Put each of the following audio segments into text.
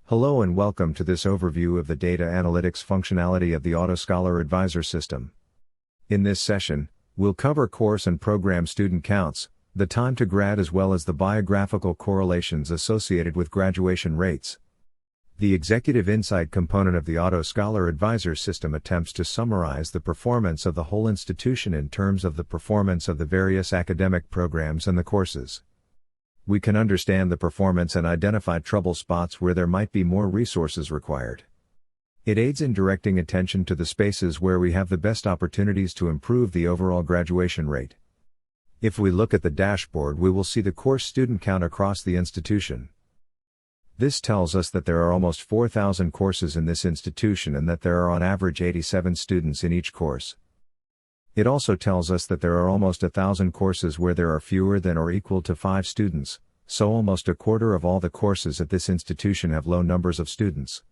Hello and welcome to this overview of the data analytics functionality of the Autoscholar Advisor system. In this session, we'll cover course and program student counts, the time to grad as well as the biographical correlations associated with graduation rates. The Executive Insight component of the Autoscholar Advisor system attempts to summarize the performance of the whole institution in terms of the performance of the various academic programs and the courses. We can understand the performance and identify trouble spots where there might be more resources required. It aids in directing attention to the spaces where we have the best opportunities to improve the overall graduation rate. If we look at the dashboard, we will see the course student count across the institution. This tells us that there are almost 4,000 courses in this institution and that there are on average 87 students in each course. It also tells us that there are almost 1,000 courses where there are fewer than or equal to 5 students, so almost a quarter of all the courses at this institution have low numbers of students.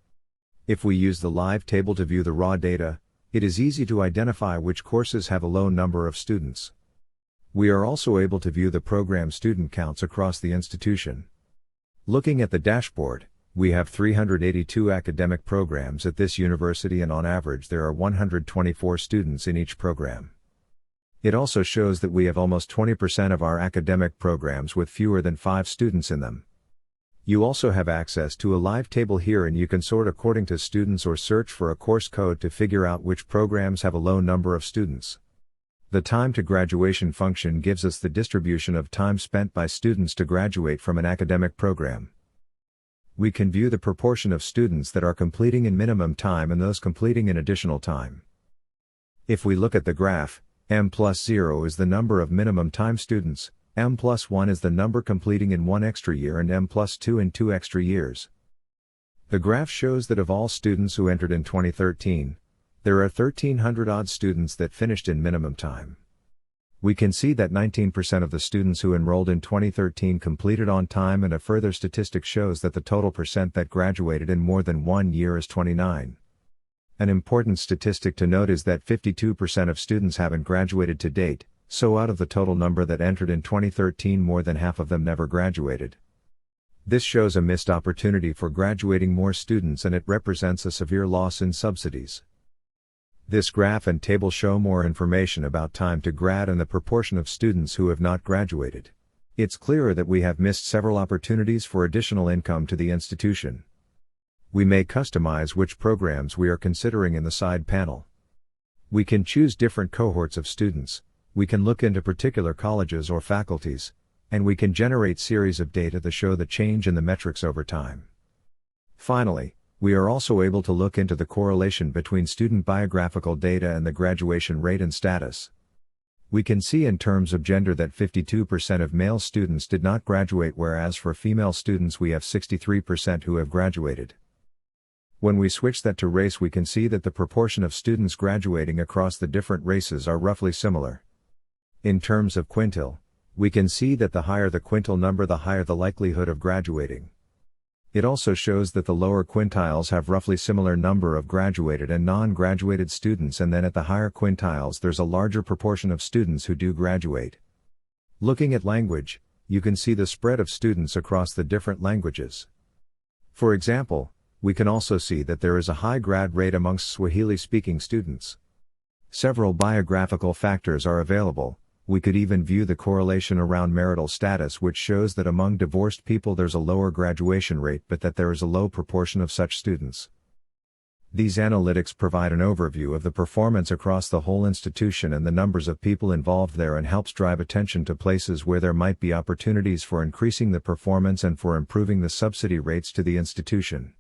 If we use the live table to view the raw data, it is easy to identify which courses have a low number of students. We are also able to view the program student counts across the institution. Looking at the dashboard, we have 382 academic programs at this university and on average there are 124 students in each program. It also shows that we have almost 20% of our academic programs with fewer than 5 students in them. You also have access to a live table here and you can sort according to students or search for a course code to figure out which programs have a low number of students. The time to graduation function gives us the distribution of time spent by students to graduate from an academic program. We can view the proportion of students that are completing in minimum time and those completing in additional time. If we look at the graph, M+0 is the number of minimum time students, M+1 is the number completing in 1 extra year and M+2 in 2 extra years. The graph shows that of all students who entered in 2013, there are 1,300 odd students that finished in minimum time. We can see that 19% of the students who enrolled in 2013 completed on time, and a further statistic shows that the total percent that graduated in more than 1 year is 29. An important statistic to note is that 52% of students haven't graduated to date, so out of the total number that entered in 2013, more than half of them never graduated. This shows a missed opportunity for graduating more students and it represents a severe loss in subsidies. This graph and table show more information about time to grad and the proportion of students who have not graduated. It's clearer that we have missed several opportunities for additional income to the institution. We may customize which programs we are considering in the side panel. We can choose different cohorts of students, we can look into particular colleges or faculties, and we can generate series of data that show the change in the metrics over time. Finally, we are also able to look into the correlation between student biographical data and the graduation rate and status. We can see in terms of gender that 52% of male students did not graduate, whereas for female students we have 63% who have graduated. When we switch that to race, we can see that the proportion of students graduating across the different races are roughly similar. In terms of quintile, we can see that the higher the quintile number, the higher the likelihood of graduating. It also shows that the lower quintiles have roughly similar number of graduated and non-graduated students, and then at the higher quintiles there's a larger proportion of students who do graduate. Looking at language, you can see the spread of students across the different languages. For example, we can also see that there is a high grad rate amongst Swahili-speaking students. Several biographical factors are available. We could even view the correlation around marital status, which shows that among divorced people there's a lower graduation rate but that there is a low proportion of such students. These analytics provide an overview of the performance across the whole institution and the numbers of people involved there, and helps drive attention to places where there might be opportunities for increasing the performance and for improving the subsidy rates to the institution.